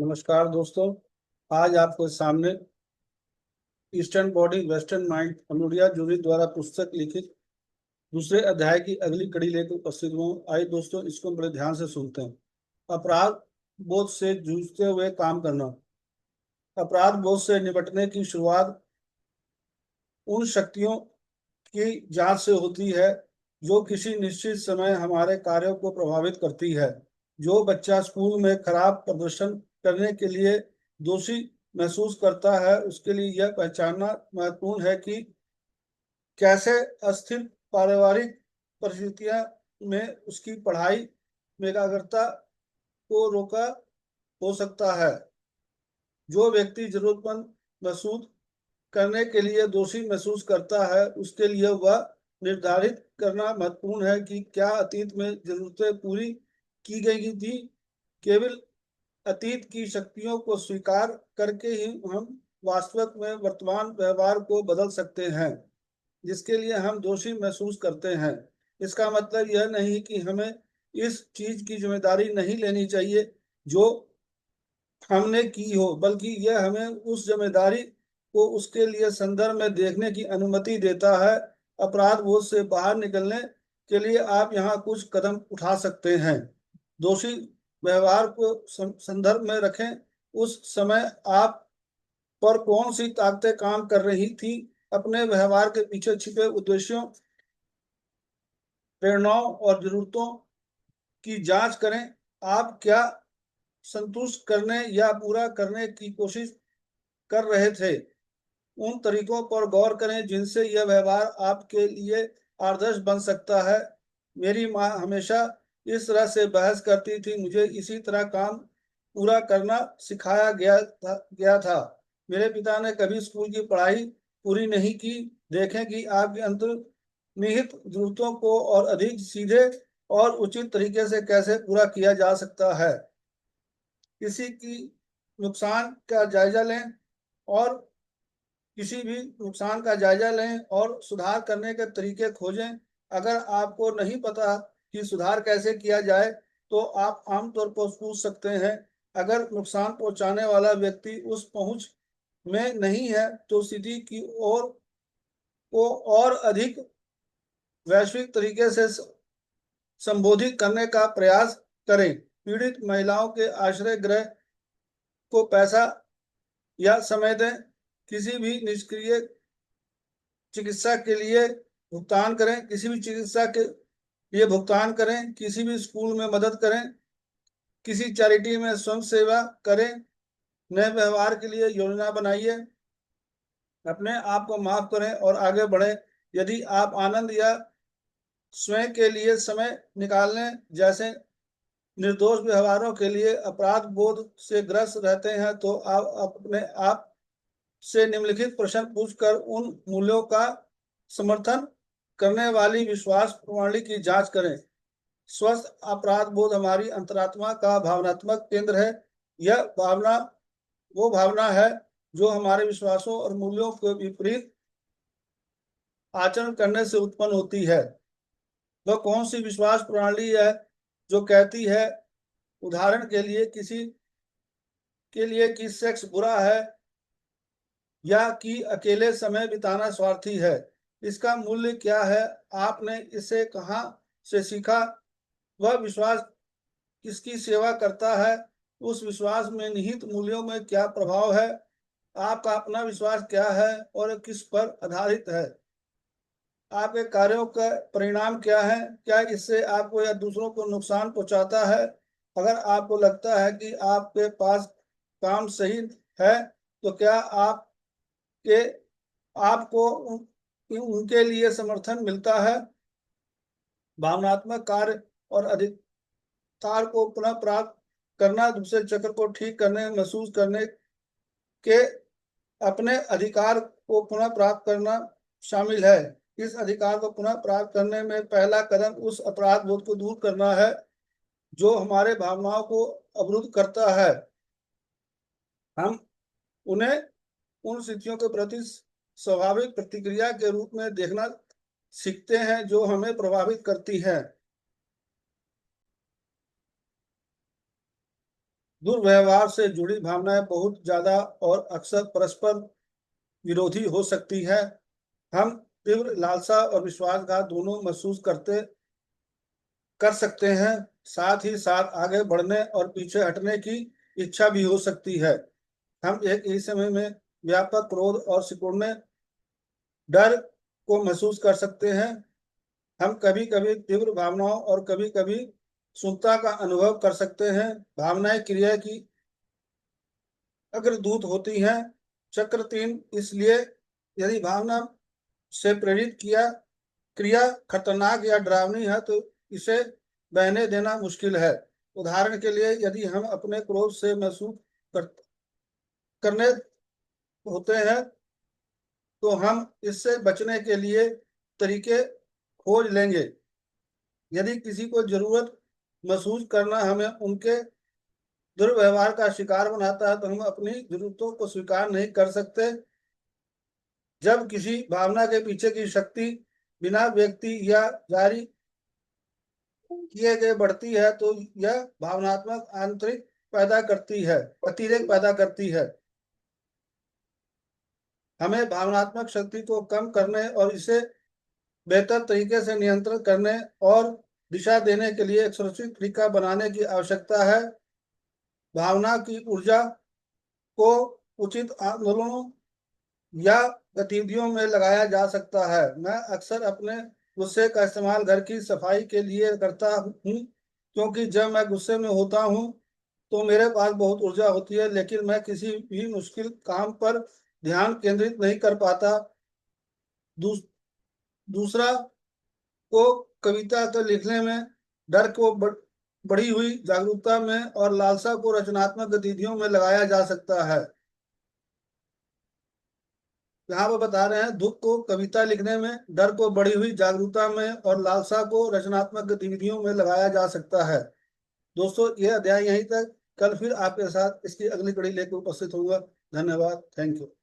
नमस्कार दोस्तों। आज आपके सामने ईस्टर्न बॉडी वेस्टर्न माइंड अनुरिया जूरी द्वारा पुस्तक लिखित दूसरे अध्याय की अगली कड़ी लेकर उपस्थित हूँ। आइए दोस्तों, इसको बड़े ध्यान से सुनते हैं। अपराध बोध से जूझते हुए काम करना। अपराध बोध से निपटने की शुरुआत उन शक्तियों की जांच से होती है जो किसी निश्चित समय हमारे कार्यों को प्रभावित करती है। जो बच्चा स्कूल में खराब प्रदर्शन करने के लिए दोषी महसूस करता है, उसके लिए यह पहचानना महत्वपूर्ण है कि कैसे अस्थिर पारिवारिक परिस्थितियां में उसकी पढ़ाई में एकाग्रता को रोका हो सकता है। जो व्यक्ति जरूरतमंद महसूस करने के लिए दोषी महसूस करता है, उसके लिए वह निर्धारित करना महत्वपूर्ण है कि क्या अतीत में जरूरतें पूरी की गई थी। केवल अतीत की शक्तियों को स्वीकार करके ही हम वास्तविक में वर्तमान व्यवहार को बदल सकते हैं जिसके लिए हम दोषी महसूस करते हैं। इसका मतलब यह नहीं कि हमें इस चीज की जिम्मेदारी नहीं लेनी चाहिए जो हमने की हो, बल्कि यह हमें उस जिम्मेदारी को उसके लिए संदर्भ में देखने की अनुमति देता है। अपराध बोध से बाहर निकलने के लिए आप यहाँ कुछ कदम उठा सकते हैं। दोषी व्यवहार को संदर्भ में रखें। उस समय आप पर कौन सी ताकतें काम कर रही थी? अपने व्यवहार के पीछे छिपे उद्देश्यों, प्रेरणाओं और जरूरतों की जांच करें। आप क्या संतुष्ट करने या पूरा करने की कोशिश कर रहे थे? उन तरीकों पर गौर करें जिनसे यह व्यवहार आपके लिए आदर्श बन सकता है। मेरी माँ हमेशा इस तरह से बहस करती थी, मुझे इसी तरह काम पूरा करना सिखाया गया था। मेरे पिता ने कभी स्कूल की पढ़ाई पूरी नहीं की। देखें कि आपकी अंतर्निहित जरूरतों को और अधिक सीधे और उचित तरीके से कैसे पूरा किया जा सकता है। किसी की नुकसान का जायजा लें और किसी भी नुकसान का जायजा लें और सुधार करने के तरीके खोजें। अगर आपको नहीं पता कि सुधार कैसे किया जाए, तो आप आमतौर पर पूछ सकते हैं। अगर नुकसान पहुंचाने वाला व्यक्ति उस पहुंच में नहीं है, तो स्थिति की ओर को और अधिक वैश्विक तरीके से संबोधित करने का प्रयास करें। पीड़ित महिलाओं के आश्रय गृह को पैसा या समय दें। किसी भी निष्क्रिय चिकित्सा के लिए भुगतान करें। किसी भी चिकित्सा के लिए भुगतान करें। किसी भी स्कूल में मदद करें। किसी चैरिटी में स्वयं सेवा करें। नए व्यवहार के लिए योजना बनाइए। अपने आप को माफ करें और आगे बढ़ें। यदि आप आनंद या स्वयं के लिए समय निकालने जैसे निर्दोष व्यवहारों के लिए अपराध बोध से ग्रस्त रहते हैं, तो आप अपने आप से निम्नलिखित प्रश्न पूछकर उन मूल्यों का समर्थन करने वाली विश्वास प्रणाली की जांच करें। स्वस्थ अपराध बोध हमारी अंतरात्मा का भावनात्मक केंद्र है। यह भावना वो भावना है जो हमारे विश्वासों और मूल्यों के विपरीत आचरण करने से उत्पन्न होती है। वह कौन सी विश्वास प्रणाली है जो कहती है, उदाहरण के लिए किसी के लिए कि सेक्स बुरा है या कि अकेले समय बिताना स्वार्थी है? इसका मूल्य क्या है? आपने इसे कहाँ से सीखा? वह विश्वास किसकी सेवा करता है? उस विश्वास में निहित मूल्यों में क्या प्रभाव है? आपका अपना विश्वास क्या है और किस पर आधारित है? आपके कार्यों का परिणाम क्या है? क्या इससे आपको या दूसरों को नुकसान पहुंचाता है? अगर आपको लगता है कि आपके पास काम सही है, तो क्या के आपको उनके लिए समर्थन मिलता है? भावनात्मक कार्य और अधिकार को पुनः प्राप्त करना दूसरे चक्र को ठीक करने महसूस करने के अपने अधिकार को पुनः प्राप्त करना शामिल है। इस अधिकार को पुनः प्राप्त करने में पहला कदम उस अपराध बोध को दूर करना है जो हमारे भावनाओं को अवरुद्ध करता है। हम उन्हें उन स्थितियों के प्रति स्वाभाविक प्रतिक्रिया के रूप में देखना सीखते हैं जो हमें प्रभावित करती है। दुर्व्यवहार से जुड़ी भावनाएं बहुत ज्यादा और अक्सर परस्पर विरोधी हो सकती है। हम तीव्र लालसा और विश्वासघात दोनों महसूस कर सकते हैं। साथ ही साथ आगे बढ़ने और पीछे हटने की इच्छा भी हो सकती है। हम एक ही समय में व्यापक क्रोध और सिकुड़ने, डर को महसूस कर सकते हैं। हम कभी कभी तीव्र भावनाओं और कभी कभी सुनता का अनुभव कर सकते हैं। भावनाएं क्रिया की अग्रदूत होती हैं। चक्र 3, इसलिए यदि भावना से प्रेरित किया क्रिया खतरनाक या डरावनी है तो इसे बहने देना मुश्किल है। उदाहरण के लिए, यदि हम अपने क्रोध से महसूस कर, करने होते हैं तो हम इससे बचने के लिए तरीके खोज लेंगे। यदि किसी को जरूरत महसूस करना हमें उनके दुर्व्यवहार का शिकार बनाता है तो हम अपनी जरूरतों को स्वीकार नहीं कर सकते। जब किसी भावना के पीछे की शक्ति बिना व्यक्ति या जारी किए गए बढ़ती है तो यह भावनात्मक आंतरिक पैदा करती है अतिरेक पैदा करती है। हमें भावनात्मक शक्ति को कम करने और इसे बेहतर तरीके से नियंत्रण करने और दिशा देने के लिए एक सुरक्षित तरीका बनाने की आवश्यकता है। भावना की ऊर्जा को उचित आंदोलनों या गतिविधियों में लगाया जा सकता है। मैं अक्सर अपने गुस्से का इस्तेमाल घर की सफाई के लिए करता हूँ, क्योंकि जब मैं गुस्से में होता हूँ तो मेरे पास बहुत ऊर्जा होती है, लेकिन मैं किसी भी मुश्किल काम पर ध्यान केंद्रित नहीं कर पाता। दूस, दूसरा को कविता को लिखने में, डर को बढ़ी हुई जागरूकता में और लालसा को रचनात्मक गतिविधियों में लगाया जा सकता है। यहाँ पर बता रहे हैं, दुख को कविता लिखने में, डर को बढ़ी हुई जागरूकता में और लालसा को रचनात्मक गतिविधियों में लगाया जा सकता है। दोस्तों, यह अध्याय यहीं तक। कल फिर आपके साथ इसकी अगली कड़ी लेकर उपस्थित होऊंगा। धन्यवाद। Thank you.